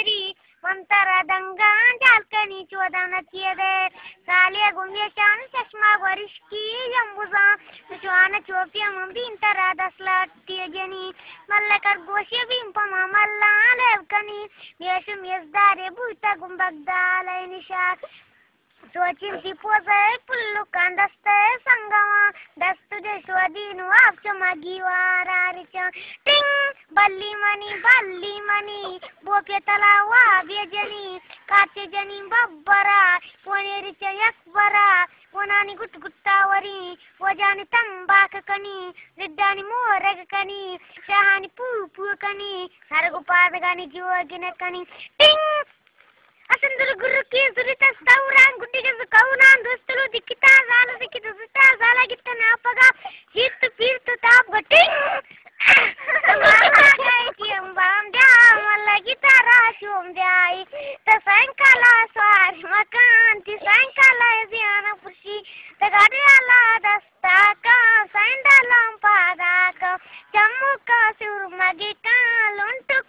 चरी वंतरा दंगा जालकनी चोदाना चियदे साले गुंगेशान चश्मा वरिष्की जंबुजा चुआना चोपिया मंबिन तरा दसला तियजनी मल्लकर गोशे बिंपमा मल्ला लेवकनी येशुम यजदारे बुता गुंबगदालय निशा सोचिंती पोजय पुल्लू कांदस्तय संगमा दस्तु देशवादीनु आपच्या मागी वारारीच्या टिंग बल्ली मनी बोके तलावा बेजनी काचे जनी बब्बरा पोनेरीच्या यकबरा कोणानी गुटगुट्टावरी वजानी तंबाक कनी रिड्डानी मोरग कनी शहानी पू कनी सरगुपादगानी जीवगिन कनी टिंग असंदर गुरु की सुरिता सौरान गुड्डी के कौनान दोस्तलो दिखता जाला कितना नापगा हित फिर तो ताप गटिंग मामा काय की अंबाम द्या मला गिटारा शोम द्याई तर सायंकाला स्वारी मकान ती सायंकाला जियाना पुशी तर गाडीला दस्ता का सायंडाला पादा का चम्मू का सुर मगे का लोंटू